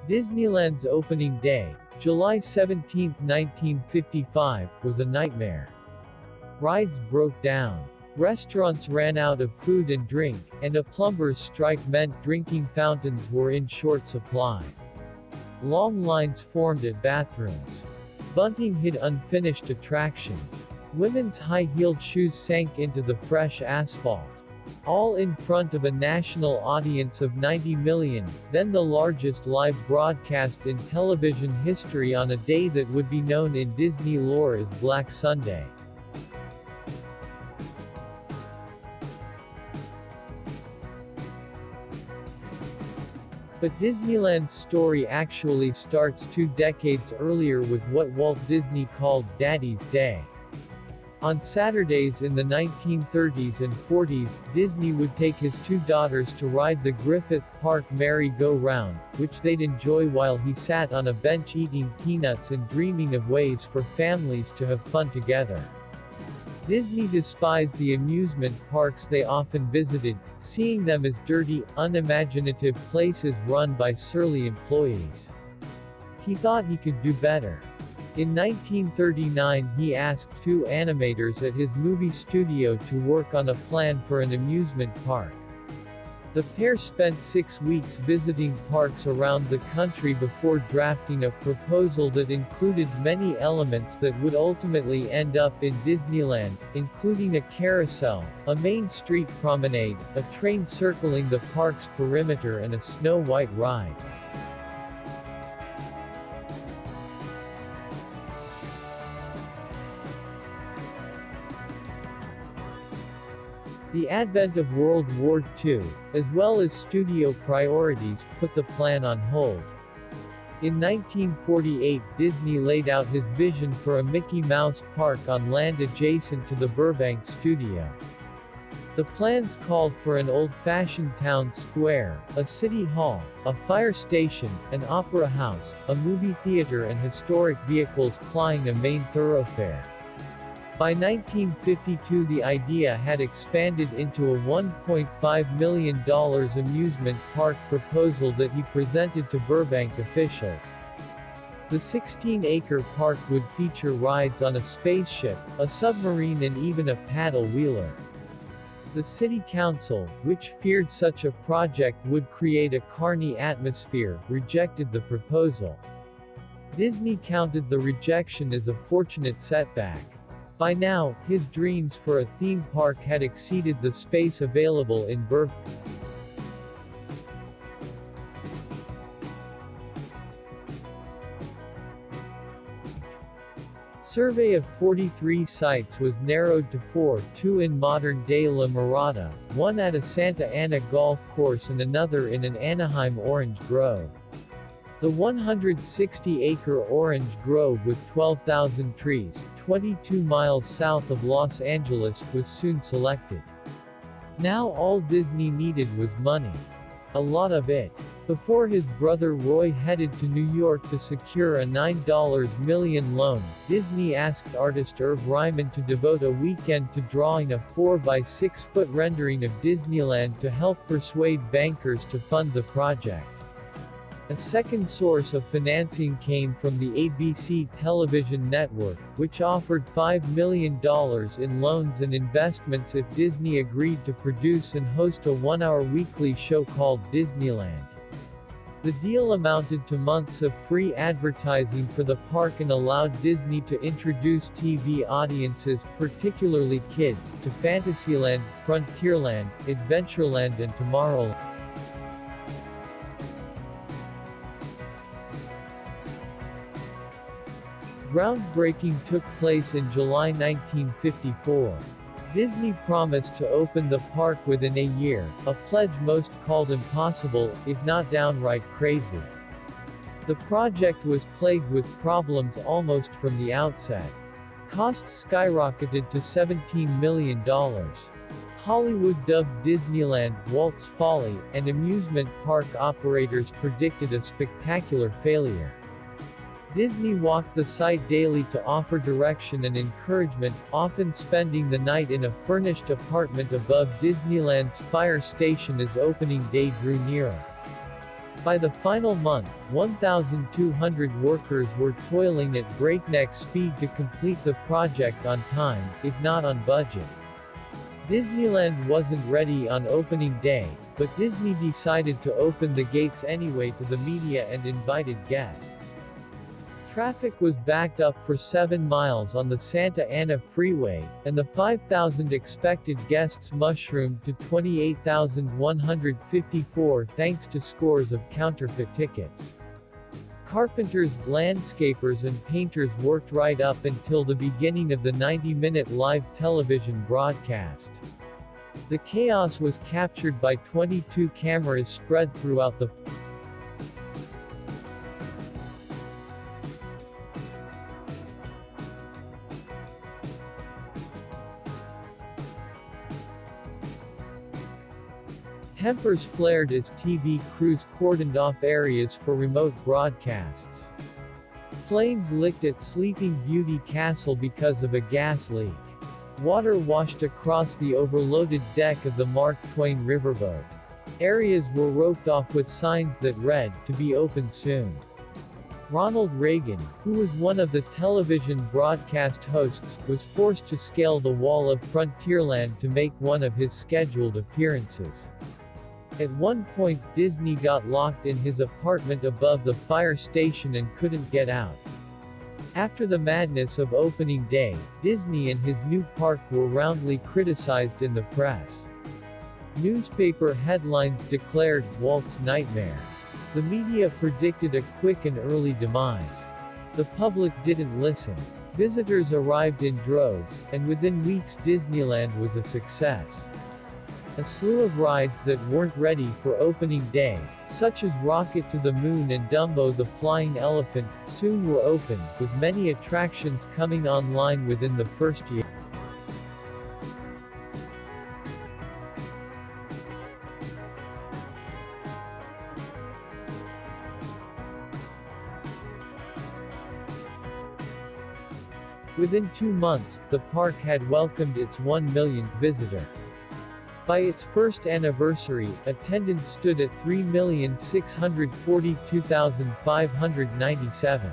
Disneyland's opening day, July 17, 1955, was a nightmare. Rides broke down. Restaurants ran out of food and drink, and a plumber's strike meant drinking fountains were in short supply. Long lines formed at bathrooms. Bunting hid unfinished attractions. Women's high-heeled shoes sank into the fresh asphalt. All in front of a national audience of 90 million, then the largest live broadcast in television history on a day that would be known in Disney lore as Black Sunday. But Disneyland's story actually starts 2 decades earlier with what Walt Disney called Daddy's Day. On Saturdays in the 1930s and 40s, Disney would take his 2 daughters to ride the Griffith Park merry-go-round, which they'd enjoy while he sat on a bench eating peanuts and dreaming of ways for families to have fun together. Disney despised the amusement parks they often visited, seeing them as dirty, unimaginative places run by surly employees. He thought he could do better. In 1939 he asked 2 animators at his movie studio to work on a plan for an amusement park. The pair spent 6 weeks visiting parks around the country before drafting a proposal that included many elements that would ultimately end up in Disneyland, including a carousel, a main street promenade, a train circling the park's perimeter and a Snow White ride. The advent of World War II, as well as studio priorities, put the plan on hold. In 1948 Disney laid out his vision for a Mickey Mouse park on land adjacent to the Burbank studio. The plans called for an old-fashioned town square, a city hall, a fire station, an opera house, a movie theater and historic vehicles plying a main thoroughfare. By 1952 the idea had expanded into a $1.5 million amusement park proposal that he presented to Burbank officials. The 16-acre park would feature rides on a spaceship, a submarine and even a paddle wheeler. The city council, which feared such a project would create a carny atmosphere, rejected the proposal. Disney counted the rejection as a fortunate setback. By now, his dreams for a theme park had exceeded the space available in Burbank. Survey of 43 sites was narrowed to 4, 2 in modern-day La Mirada, 1 at a Santa Ana golf course and another in an Anaheim orange grove. The 160-acre orange grove with 12,000 trees, 22 miles south of Los Angeles, was soon selected. Now all Disney needed was money. A lot of it. Before his brother Roy headed to New York to secure a $9 million loan, Disney asked artist Irv Ryman to devote a weekend to drawing a 4-by-6-foot rendering of Disneyland to help persuade bankers to fund the project. A second source of financing came from the ABC television network, which offered $5 million in loans and investments if Disney agreed to produce and host a 1-hour weekly show called Disneyland. The deal amounted to months of free advertising for the park and allowed Disney to introduce TV audiences, particularly kids, to Fantasyland, Frontierland, Adventureland and Tomorrowland. Groundbreaking took place in July 1954. Disney promised to open the park within a year, a pledge most called impossible, if not downright crazy. The project was plagued with problems almost from the outset. Costs skyrocketed to $17 million. Hollywood dubbed Disneyland Walt's Folly, and amusement park operators predicted a spectacular failure. Disney walked the site daily to offer direction and encouragement, often spending the night in a furnished apartment above Disneyland's fire station as opening day drew nearer. By the final month, 1,200 workers were toiling at breakneck speed to complete the project on time, if not on budget. Disneyland wasn't ready on opening day, but Disney decided to open the gates anyway to the media and invited guests. Traffic was backed up for 7 miles on the Santa Ana Freeway, and the 5,000 expected guests mushroomed to 28,154 thanks to scores of counterfeit tickets. Carpenters, landscapers and painters worked right up until the beginning of the 90-minute live television broadcast. The chaos was captured by 22 cameras spread throughout the Tempers flared as TV crews cordoned off areas for remote broadcasts. Flames licked at Sleeping Beauty Castle because of a gas leak. Water washed across the overloaded deck of the Mark Twain riverboat. Areas were roped off with signs that read, "To be opened soon." Ronald Reagan, who was one of the television broadcast hosts, was forced to scale the wall of Frontierland to make one of his scheduled appearances. At one point, Disney got locked in his apartment above the fire station and couldn't get out. After the madness of opening day, Disney and his new park were roundly criticized in the press. Newspaper headlines declared Walt's nightmare. The media predicted a quick and early demise. The public didn't listen. Visitors arrived in droves, and within weeks Disneyland was a success. A slew of rides that weren't ready for opening day, such as Rocket to the Moon and Dumbo the Flying Elephant, soon were opened, with many attractions coming online within the first year. Within 2 months, the park had welcomed its 1 millionth visitor. By its first anniversary, attendance stood at 3,642,597.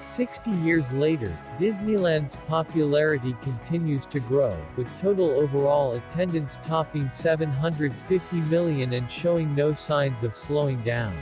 60 years later, Disneyland's popularity continues to grow, with total overall attendance topping 750 million and showing no signs of slowing down.